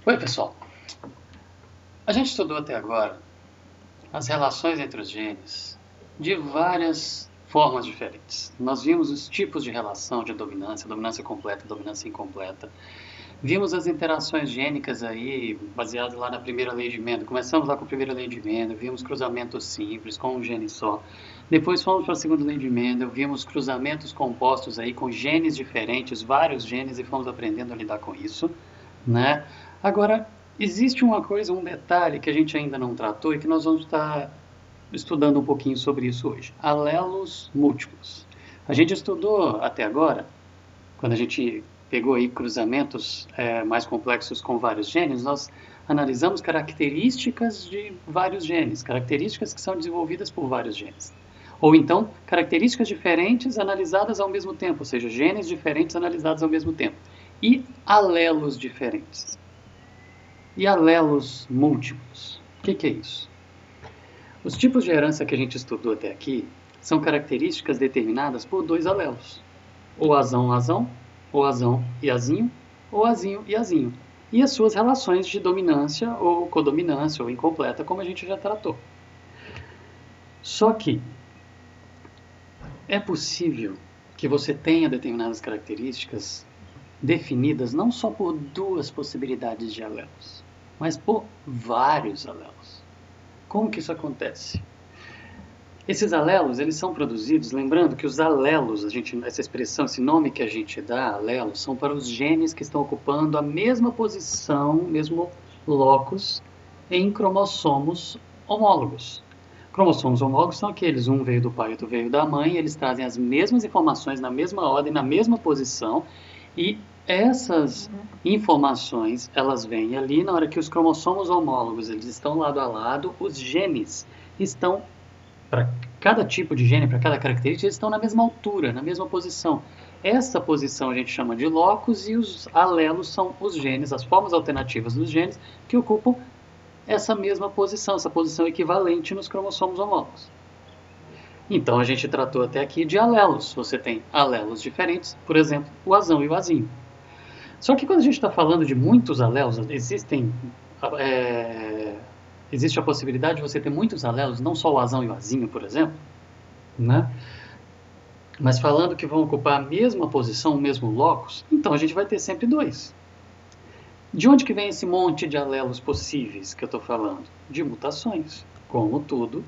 Oi, pessoal. A gente estudou até agora as relações entre os genes de várias formas diferentes. Nós vimos os tipos de relação de dominância completa, dominância incompleta. Vimos as interações gênicas aí, baseadas lá na primeira lei de Mendel. Começamos lá com a primeira lei de Mendel, vimos cruzamentos simples com um gene só. Depois fomos para a segunda lei de Mendel, vimos cruzamentos compostos aí com genes diferentes, vários genes, e fomos aprendendo a lidar com isso, né? Agora, existe uma coisa, um detalhe que a gente ainda não tratou e que nós vamos estar estudando um pouquinho sobre isso hoje. Alelos múltiplos. A gente estudou até agora, quando a gente pegou aí cruzamentos mais complexos com vários genes, nós analisamos características de vários genes, características que são desenvolvidas por vários genes. Ou então, características diferentes analisadas ao mesmo tempo, ou seja, genes diferentes analisados ao mesmo tempo. E alelos diferentes. E alelos múltiplos. O que é isso? Os tipos de herança que a gente estudou até aqui são características determinadas por dois alelos. Ou azão, ou azão e azinho, ou azinho e azinho. E as suas relações de dominância ou codominância ou incompleta, como a gente já tratou. Só que é possível que você tenha determinadas características definidas não só por duas possibilidades de alelos, mas por vários alelos. Como que isso acontece? Esses alelos, eles são produzidos, lembrando que os alelos, essa expressão, esse nome que a gente dá, alelos, são para os genes que estão ocupando a mesma posição, mesmo locus, em cromossomos homólogos. Cromossomos homólogos são aqueles, um veio do pai e outro veio da mãe, eles trazem as mesmas informações na mesma ordem, na mesma posição, e essas informações, elas vêm ali na hora que os cromossomos homólogos, eles estão lado a lado, os genes estão, para cada tipo de gene, para cada característica, eles estão na mesma altura, na mesma posição. Essa posição a gente chama de locus e os alelos são os genes, as formas alternativas dos genes que ocupam essa mesma posição, essa posição equivalente nos cromossomos homólogos. Então a gente tratou até aqui de alelos. Você tem alelos diferentes, por exemplo, o azão e o azinho. Só que quando a gente está falando de muitos alelos, existe a possibilidade de você ter muitos alelos, não só o azão e o azinho, por exemplo, né? Mas falando que vão ocupar a mesma posição, o mesmo locus, então a gente vai ter sempre dois. De onde que vem esse monte de alelos possíveis que eu estou falando? De mutações. Como tudo,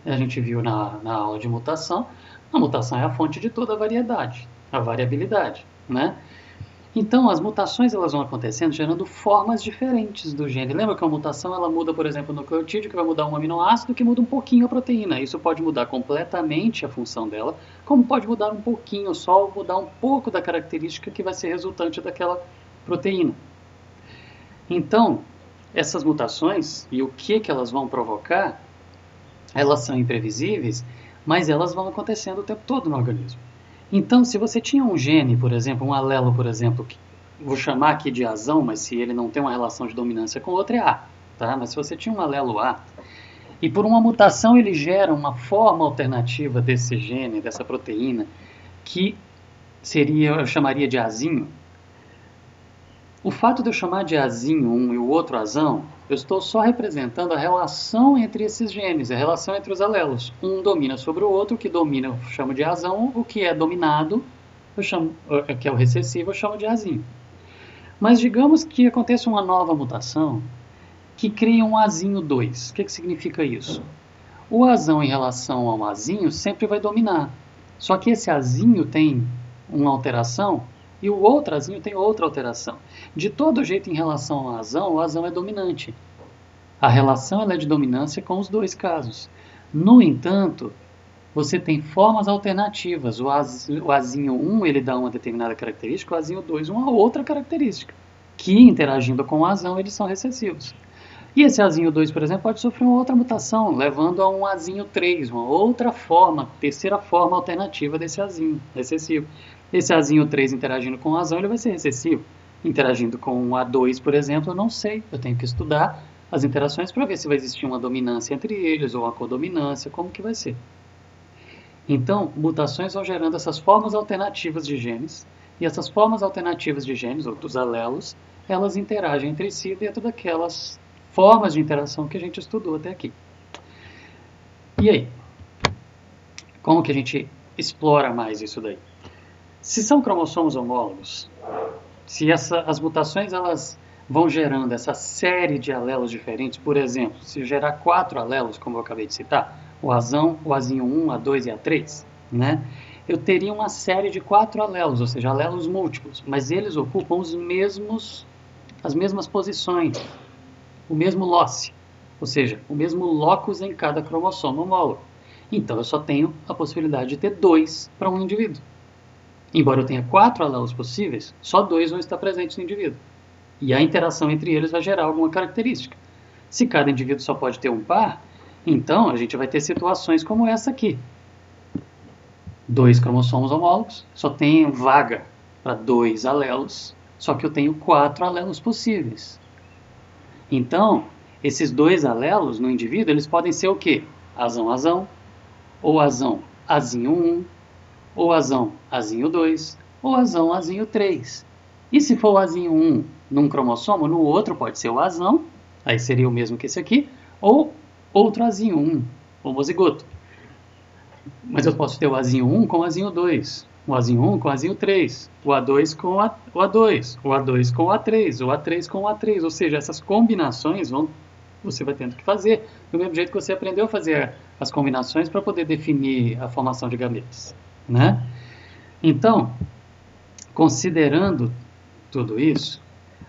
a gente viu na aula de mutação, a mutação é a fonte de toda a variedade, a variabilidade, né? Então, as mutações elas vão acontecendo gerando formas diferentes do gene. Lembra que a mutação ela muda, por exemplo, no nucleotídeo, que vai mudar um aminoácido, que muda um pouquinho a proteína. Isso pode mudar completamente a função dela, como pode mudar um pouquinho só, ou mudar um pouco da característica que vai ser resultante daquela proteína. Então, essas mutações e o que elas vão provocar, elas são imprevisíveis, mas elas vão acontecendo o tempo todo no organismo. Então, se você tinha um gene, por exemplo, um alelo, por exemplo, que vou chamar aqui de azão, mas se ele não tem uma relação de dominância com o outro, é A. Tá? Mas se você tinha um alelo A, e por uma mutação ele gera uma forma alternativa desse gene, dessa proteína, que eu chamaria de azinho, o fato de eu chamar de azinho um e o outro azão, eu estou só representando a relação entre esses genes, a relação entre os alelos. Um domina sobre o outro, o que domina eu chamo de azão, o que é dominado, que é o recessivo, eu chamo de azinho. Mas digamos que aconteça uma nova mutação que cria um azinho 2. O que significa isso? O azão em relação ao azinho sempre vai dominar. Só que esse azinho tem uma alteração e o outro azinho tem outra alteração. De todo jeito, em relação ao azão, o azão é dominante. A relação ela é de dominância com os dois casos. No entanto, você tem formas alternativas. O azinho 1 ele dá uma determinada característica, o azinho 2 uma outra característica, que interagindo com o azão eles são recessivos. E esse azinho 2, por exemplo, pode sofrer uma outra mutação, levando a um azinho 3, uma outra forma, terceira forma alternativa desse azinho recessivo. Esse azinho 3 interagindo com o azão, ele vai ser recessivo. Interagindo com o A2, por exemplo, eu não sei. Eu tenho que estudar as interações para ver se vai existir uma dominância entre eles ou uma codominância, como que vai ser. Então, mutações vão gerando essas formas alternativas de genes E essas formas alternativas de genes, ou dos alelos, elas interagem entre si dentro daquelas formas de interação que a gente estudou até aqui. E aí? Como que a gente explora mais isso daí? Se são cromossomos homólogos, se as mutações elas vão gerando essa série de alelos diferentes, por exemplo, se gerar 4 alelos, como eu acabei de citar, o Azão, o Azinho 1, A2 e A3, né? Eu teria uma série de 4 alelos, ou seja, alelos múltiplos, mas eles ocupam as mesmas posições, o mesmo loci, ou seja, o mesmo locus em cada cromossomo homólogo. Então eu só tenho a possibilidade de ter 2 para um indivíduo. Embora eu tenha 4 alelos possíveis, só 2 vão estar presentes no indivíduo. E a interação entre eles vai gerar alguma característica. Se cada indivíduo só pode ter um par, então a gente vai ter situações como essa aqui. 2 cromossomos homólogos, só tem vaga para 2 alelos, só que eu tenho 4 alelos possíveis. Então, esses 2 alelos no indivíduo, eles podem ser o quê? Azão-azão, ou azão Azinho 1, ou azão Azinho 2, ou azão Azinho 3. E se for o Azinho 1 num cromossomo, no outro pode ser o azão, aí seria o mesmo que esse aqui, ou outro Azinho 1, homozigoto. Mas eu posso ter o Azinho 1 com o Azinho 2, o Azinho 1 com o Azinho 3, o A2 com o A2, o A2 com o A3, o A3 com o A3, ou seja, essas combinações você vai tendo que fazer, do mesmo jeito que você aprendeu a fazer as combinações para poder definir a formação de gametas, né? Então, considerando tudo isso,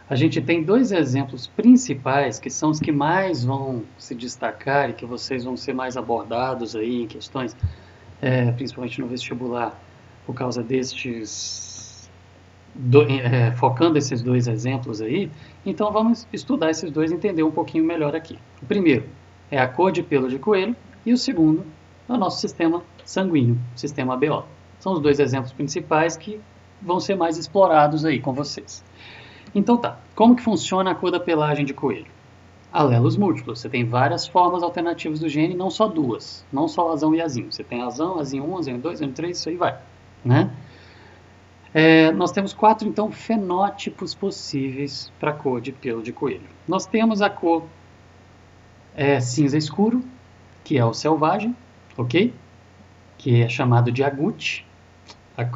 a gente tem 2 exemplos principais que são os que mais vão se destacar e que vocês vão ser mais abordados aí em questões, principalmente no vestibular, por causa focando esses 2 exemplos aí. Então vamos estudar esses 2 e entender um pouquinho melhor aqui. O primeiro é a cor de pelo de coelho e o segundo é o nosso sistema sanguíneo, sistema ABO. São os 2 exemplos principais que vão ser mais explorados aí com vocês. Então tá, como que funciona a cor da pelagem de coelho? Alelos múltiplos, você tem várias formas alternativas do gene, não só 2, não só azão e azinho. Você tem azão, azinho 1, azinho 2, azinho 3, isso aí vai, né? Nós temos 4, então, fenótipos possíveis para a cor de pelo de coelho. Nós temos a cor cinza escuro, que é o selvagem, ok? Que é chamado de agouti.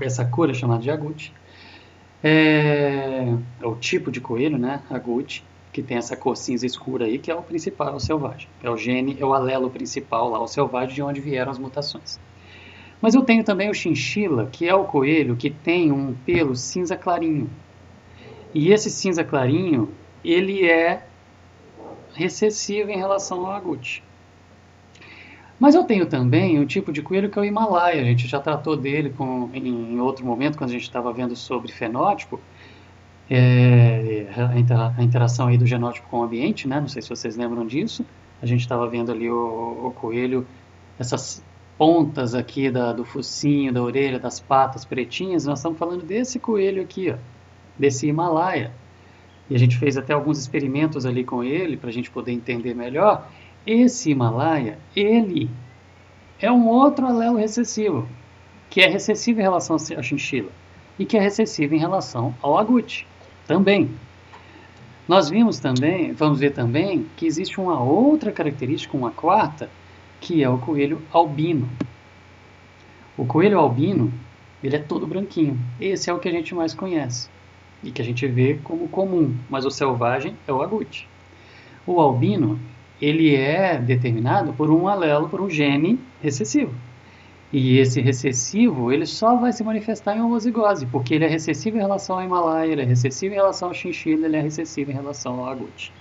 Essa cor é chamada de agouti. É o tipo de coelho, né? Agouti, que tem essa cor cinza escura aí, que é o principal, é o selvagem. É o alelo principal lá, o selvagem, de onde vieram as mutações. Mas eu tenho também o chinchila, que é o coelho que tem um pelo cinza clarinho. E esse cinza clarinho, ele é recessivo em relação ao agouti. Mas eu tenho também um tipo de coelho que é o Himalaia. A gente já tratou dele em outro momento, quando a gente estava vendo sobre fenótipo, a interação aí do genótipo com o ambiente, né? Não sei se vocês lembram disso. A gente estava vendo ali o coelho, essas pontas aqui do focinho, da orelha, das patas pretinhas. Nós estamos falando desse coelho aqui, ó, desse Himalaia. E a gente fez até alguns experimentos ali com ele para a gente poder entender melhor. Esse Himalaia, ele é um outro alelo recessivo, que é recessivo em relação à chinchila e que é recessivo em relação ao agouti também. Nós vamos ver também que existe uma outra característica, uma quarta, que é o coelho albino. O coelho albino, ele é todo branquinho. Esse é o que a gente mais conhece e que a gente vê como comum, mas o selvagem é o agouti. O albino, ele é determinado por um alelo, por um gene recessivo. E esse recessivo, ele só vai se manifestar em homozigose, porque ele é recessivo em relação ao Himalaia, ele é recessivo em relação ao chinchila, ele é recessivo em relação ao agouti.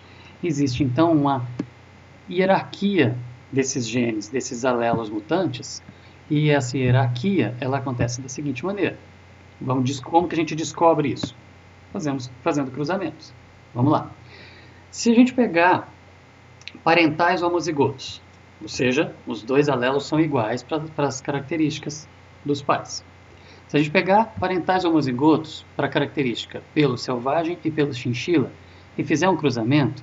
Existe, então, uma hierarquia desses genes, desses alelos mutantes, e essa hierarquia, ela acontece da seguinte maneira. Como que a gente descobre isso? Fazendo cruzamentos. Vamos lá. Se a gente pegar parentais homozigotos, ou seja, os 2 alelos são iguais para as características dos pais. Se a gente pegar parentais homozigotos para a característica pelo selvagem e pelo chinchila e fizer um cruzamento,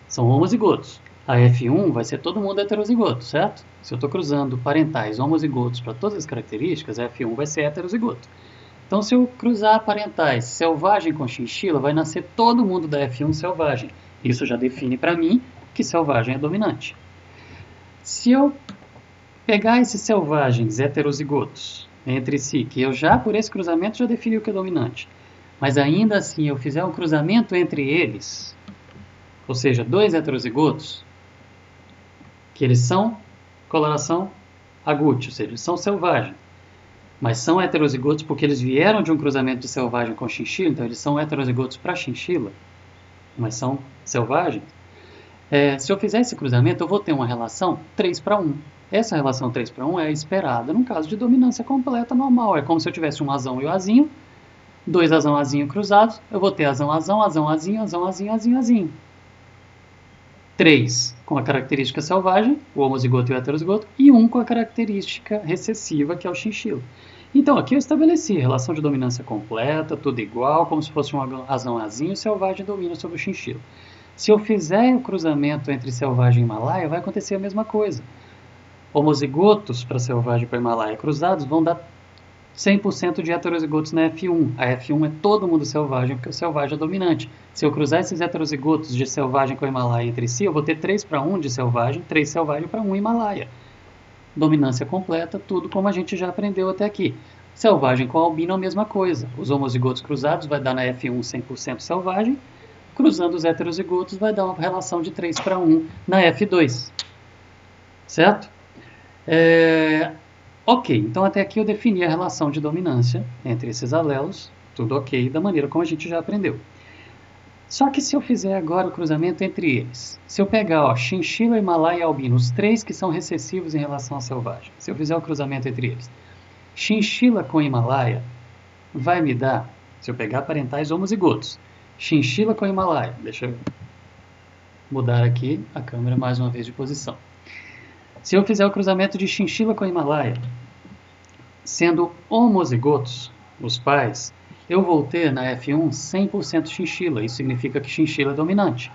são homozigotos. A F1 vai ser todo mundo heterozigoto, certo? Se eu estou cruzando parentais homozigotos para todas as características, a F1 vai ser heterozigoto. Então, se eu cruzar parentais selvagem com chinchila, vai nascer todo mundo da F1 selvagem. Isso já define para mim que selvagem é dominante. Se eu pegar esses selvagens heterozigotos entre si, que eu já, por esse cruzamento, já defini o que é dominante, mas ainda assim eu fizer um cruzamento entre eles, ou seja, dois heterozigotos, que eles são coloração agútil, ou seja, eles são selvagens, mas são heterozigotos porque eles vieram de um cruzamento de selvagem com chinchila, então eles são heterozigotos para chinchila, mas são selvagens. Se eu fizer esse cruzamento, eu vou ter uma relação 3:1. Essa relação 3:1 é esperada num caso de dominância completa normal. É como se eu tivesse um azão e um azinho, dois azão-azinho cruzados, eu vou ter azão-azão, azão-azinho, azão-azinho, azinho-azinho. 3 com a característica selvagem, o homozigoto e o heterozigoto, e 1 com a característica recessiva, que é o chinchila. Então, aqui eu estabeleci relação de dominância completa, tudo igual, como se fosse um azão-azinho, selvagem domina sobre o chinchila. Se eu fizer o cruzamento entre selvagem e Himalaia, vai acontecer a mesma coisa. Homozigotos para selvagem e para Himalaia cruzados vão dar 100% de heterozigotos na F1. A F1 é todo mundo selvagem, porque o selvagem é dominante. Se eu cruzar esses heterozigotos de selvagem com Himalaia entre si, eu vou ter 3:1 de selvagem, 3 selvagem para 1 Himalaia. Dominância completa, tudo como a gente já aprendeu até aqui. Selvagem com albino é a mesma coisa. Os homozigotos cruzados vai dar na F1 100% selvagem, cruzando os heterozigotos vai dar uma relação de 3:1 na F2. Certo? Ok, então até aqui eu defini a relação de dominância entre esses alelos, tudo ok, da maneira como a gente já aprendeu. Só que se eu fizer agora o cruzamento entre eles, se eu pegar chinchila, Himalaia e albino, os três que são recessivos em relação ao selvagem, se eu fizer o cruzamento entre eles, chinchila com Himalaia vai me dar, se eu pegar parentais homozigotos, chinchila com Himalaia, deixa eu mudar aqui a câmera mais uma vez de posição. Se eu fizer o cruzamento de chinchila com Himalaia, sendo homozigotos, os pais, eu vou ter na F1 100% chinchila. Isso significa que chinchila é dominante.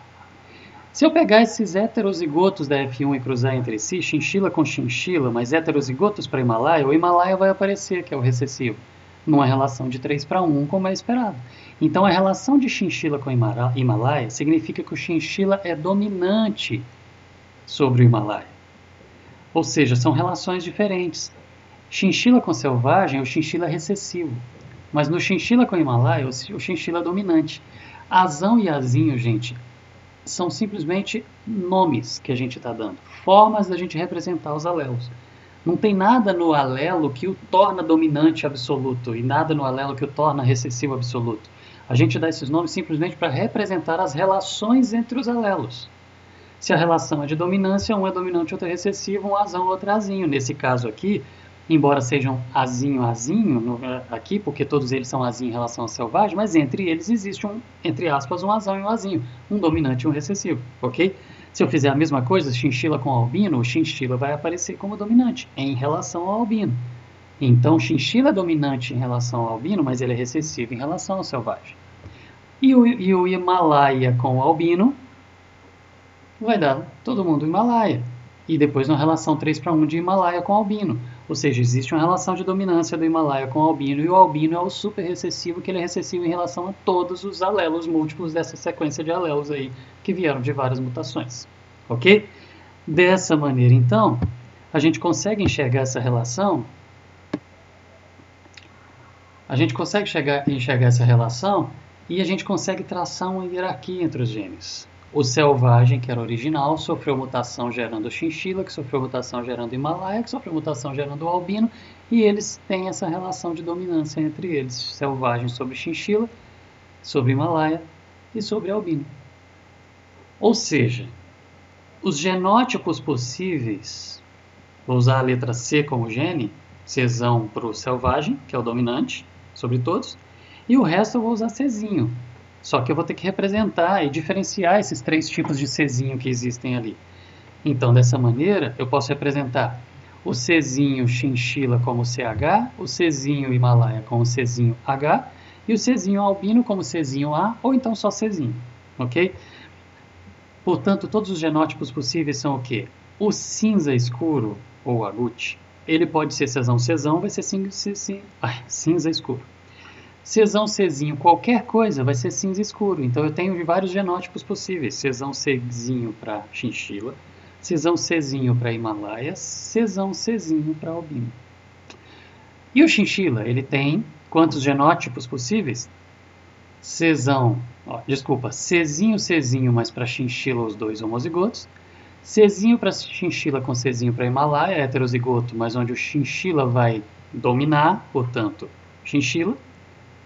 Se eu pegar esses heterozigotos da F1 e cruzar entre si, chinchila com chinchila, mas heterozigotos para Himalaia, o Himalaia vai aparecer, que é o recessivo, numa relação de 3:1, como é esperado. Então, a relação de chinchila com Himalaia significa que o chinchila é dominante sobre o Himalaia. Ou seja, são relações diferentes. Chinchila com selvagem, o chinchila é recessivo. Mas no chinchila com Himalaia, o chinchila é dominante. Azão e azinho, gente, são simplesmente nomes que a gente está dando. Formas da gente representar os alelos. Não tem nada no alelo que o torna dominante absoluto e nada no alelo que o torna recessivo absoluto. A gente dá esses nomes simplesmente para representar as relações entre os alelos. Se a relação é de dominância, um é dominante, outro é recessivo, um azão, outro é azinho. Nesse caso aqui, embora sejam azinho, aqui, porque todos eles são azinho em relação ao selvagem, mas entre eles existe entre aspas, um azão e um azinho, um dominante e um recessivo, ok? Se eu fizer a mesma coisa, chinchila com albino, o chinchila vai aparecer como dominante em relação ao albino. Então, chinchila é dominante em relação ao albino, mas ele é recessivo em relação ao selvagem. E o Himalaia com o albino vai dar todo mundo Himalaia. E depois uma relação 3:1 de Himalaia com albino. Ou seja, existe uma relação de dominância do Himalaia com o albino, e o albino é o super recessivo, que ele é recessivo em relação a todos os alelos múltiplos dessa sequência de alelos aí, que vieram de várias mutações. Ok? Dessa maneira, então, a gente consegue enxergar essa relação, e a gente consegue traçar uma hierarquia entre os genes. O selvagem, que era original, sofreu mutação gerando chinchila, que sofreu mutação gerando Himalaia, que sofreu mutação gerando albino, e eles têm essa relação de dominância entre eles, selvagem sobre chinchila, sobre Himalaia e sobre albino. Ou seja, os genótipos possíveis, vou usar a letra C como gene, Czão para o selvagem, que é o dominante sobre todos, e o resto eu vou usar Czinho. Só que eu vou ter que representar e diferenciar esses três tipos de Czinho que existem ali. Então, dessa maneira, eu posso representar o Czinho chinchila como CH, o Czinho Himalaia como Czinho H, e o Czinho albino como Czinho A, ou então só Czinho, ok? Portanto, todos os genótipos possíveis são o quê? O cinza escuro, ou agute, ele pode ser Czão, vai ser cinza escuro. Czão Czinho, qualquer coisa, vai ser cinza escuro. Então eu tenho vários genótipos possíveis. Czão Czinho para chinchila, Czão Czinho para Himalaia, Czão Czinho para albino. E o chinchila, ele tem quantos genótipos possíveis? Czinho, mas para chinchila os dois homozigotos. Czinho para chinchila com Czinho para Himalaia, heterozigoto, mas onde o chinchila vai dominar, portanto, chinchila,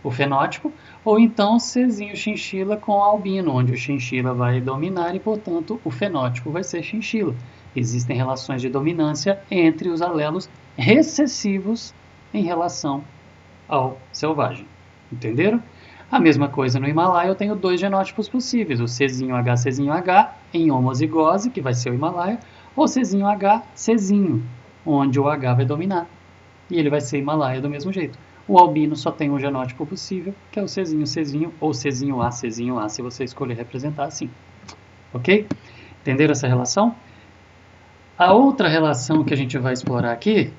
o fenótipo, ou então Czinho chinchila com albino, onde o chinchila vai dominar e, portanto, o fenótipo vai ser chinchila. Existem relações de dominância entre os alelos recessivos em relação ao selvagem. Entenderam? A mesma coisa no Himalaia, eu tenho dois genótipos possíveis, o Czinho-H em homozigose, que vai ser o Himalaia, ou Czinho-H, Czinho, onde o H vai dominar, e ele vai ser Himalaia do mesmo jeito. O albino só tem um genótipo possível, que é o Czinho, ou Czinho-A, se você escolher representar assim. Ok? Entenderam essa relação? A outra relação que a gente vai explorar aqui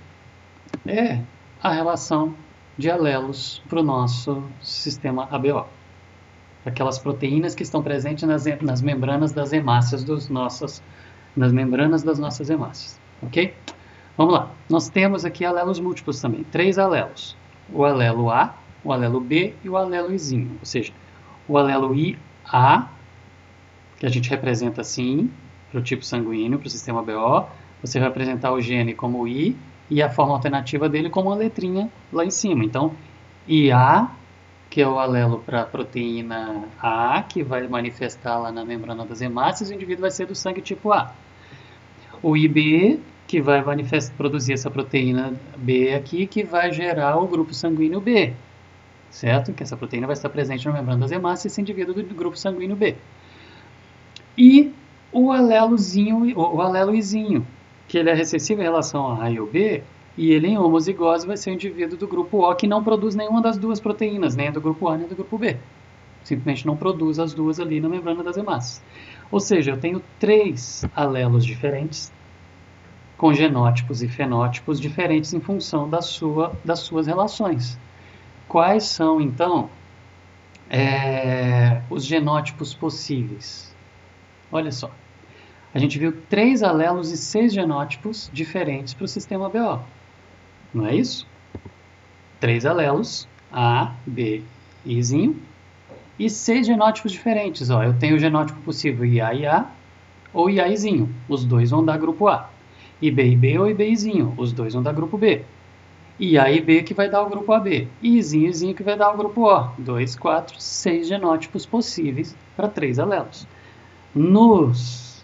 é a relação de alelos para o nosso sistema ABO. Aquelas proteínas que estão presentes nas membranas das hemácias nas membranas das nossas hemácias. Ok? Vamos lá. Nós temos aqui alelos múltiplos também. 3 alelos. O alelo A, o alelo B e o alelo Izinho. Ou seja, o alelo IA, que a gente representa assim, para o tipo sanguíneo, para o sistema ABO. Você vai apresentar o gene como I, e a forma alternativa dele como uma letrinha lá em cima. Então, IA, que é o alelo para a proteína A, que vai manifestar lá na membrana das hemácias, o indivíduo vai ser do sangue tipo A. O IB, que vai produzir essa proteína B aqui, que vai gerar o grupo sanguíneo B, certo? Que essa proteína vai estar presente na membrana das hemácias, esse indivíduo do grupo sanguíneo B. E o alelo Izinho, que ele é recessivo em relação a A e o B, e ele em homozigose vai ser o indivíduo do grupo O que não produz nenhuma das duas proteínas, nem do grupo A nem do grupo B. Simplesmente não produz as duas ali na membrana das hemácias. Ou seja, eu tenho 3 alelos diferentes, com genótipos e fenótipos diferentes em função das suas relações. Quais são, então, os genótipos possíveis? Olha só. A gente viu 3 alelos e 6 genótipos diferentes para o sistema ABO. Não é isso? 3 alelos, A, B e Izinho, e 6 genótipos diferentes. Ó, eu tenho o genótipo possível IA ou IAizinho. Os dois vão dar grupo A. IB ou IBizinho. Os dois vão dar grupo B. IA e B que vai dar o grupo AB. E Izinho que vai dar o grupo O. 2, 4, 6 genótipos possíveis para 3 alelos.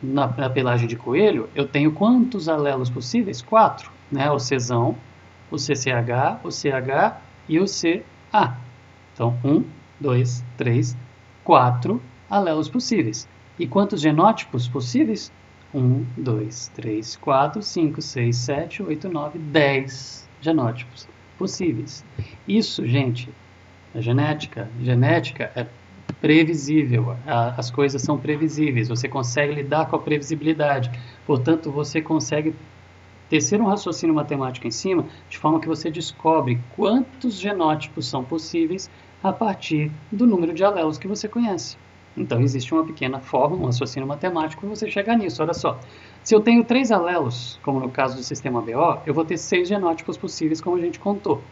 Na pelagem de coelho, eu tenho quantos alelos possíveis? 4, né? O Czão, o CCH, o CH e o CA. Então, 1, 2, 3, 4 alelos possíveis. E quantos genótipos possíveis? 1, 2, 3, 4, 5, 6, 7, 8, 9, 10 genótipos possíveis. Isso, gente, é genética. Genética é previsível, as coisas são previsíveis, você consegue lidar com a previsibilidade, portanto você consegue tecer um raciocínio matemático em cima, de forma que você descobre quantos genótipos são possíveis a partir do número de alelos que você conhece. Então existe uma pequena fórmula, um raciocínio matemático para você chegar nisso. Olha só, se eu tenho 3 alelos, como no caso do sistema ABO, eu vou ter 6 genótipos possíveis, como a gente contou.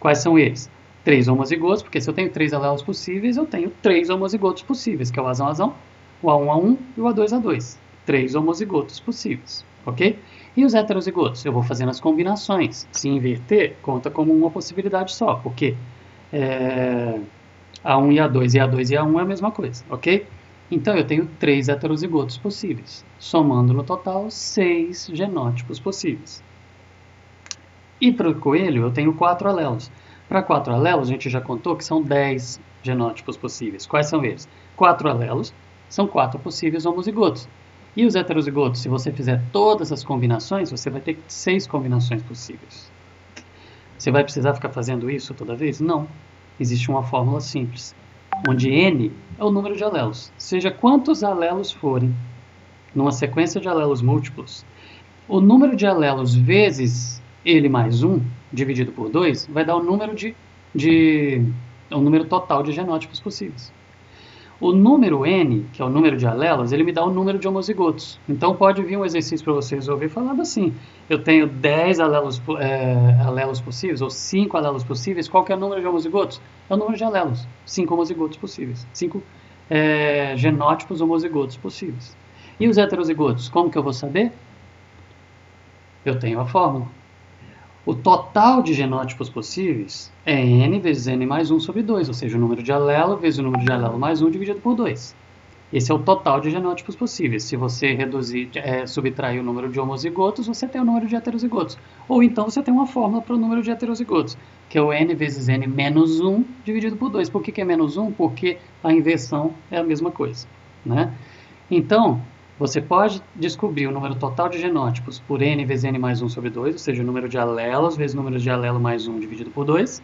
Quais são eles? 3 homozigotos, porque se eu tenho 3 alelos possíveis, eu tenho 3 homozigotos possíveis, que é o Azão, o A1, e o A2. 3 homozigotos possíveis, ok? E os heterozigotos? Eu vou fazendo as combinações. Se inverter, conta como uma possibilidade só, porque A1 e A2 e A1 é a mesma coisa, ok? Então eu tenho 3 heterozigotos possíveis, somando no total 6 genótipos possíveis. E para o coelho eu tenho 4 alelos. Para 4 alelos, a gente já contou que são 10 genótipos possíveis. Quais são eles? 4 alelos são 4 possíveis homozigotos. E os heterozigotos, se você fizer todas as combinações, você vai ter 6 combinações possíveis. Você vai precisar ficar fazendo isso toda vez? Não. Existe uma fórmula simples, onde N é o número de alelos. Seja quantos alelos forem numa sequência de alelos múltiplos, o número de alelos vezes ele mais 1, dividido por 2, vai dar o número de é o número total de genótipos possíveis. O número N, que é o número de alelos, ele me dá o número de homozigotos. Então pode vir um exercício para você resolver falando assim: eu tenho 10 alelos possíveis, ou 5 alelos possíveis, qual que é o número de homozigotos? É o número de alelos, 5 homozigotos possíveis, 5 genótipos homozigotos possíveis. E os heterozigotos, como que eu vou saber? Eu tenho a fórmula. O total de genótipos possíveis é N vezes N mais 1 sobre 2, ou seja, o número de alelo vezes o número de alelo mais 1 dividido por 2. Esse é o total de genótipos possíveis. Se você subtrair o número de homozigotos, você tem o número de heterozigotos. Ou então você tem uma fórmula para o número de heterozigotos, que é o N vezes N menos 1 dividido por 2. Por que é menos 1? Porque a inversão é a mesma coisa, né? Então, você pode descobrir o número total de genótipos por N vezes N mais 1 sobre 2, ou seja, o número de alelos vezes o número de alelo mais 1 dividido por 2.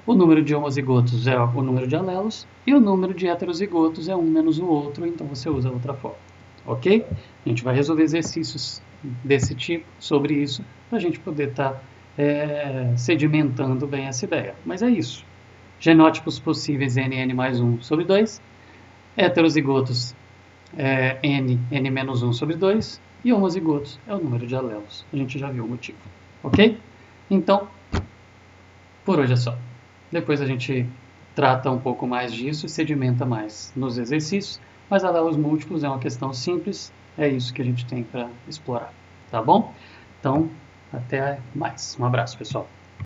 O número de homozigotos é o número de alelos e o número de heterozigotos é um menos o outro, então você usa outra forma. Ok? A gente vai resolver exercícios desse tipo, sobre isso, para a gente poder estar sedimentando bem essa ideia. Mas é isso. Genótipos possíveis N mais 1 sobre 2. Heterozigotos N menos 1 sobre 2, e homozigotos é o número de alelos. A gente já viu o motivo, ok? Então, por hoje é só. Depois a gente trata um pouco mais disso e sedimenta mais nos exercícios, mas alelos múltiplos é uma questão simples, é isso que a gente tem para explorar, tá bom? Então, até mais. Um abraço, pessoal.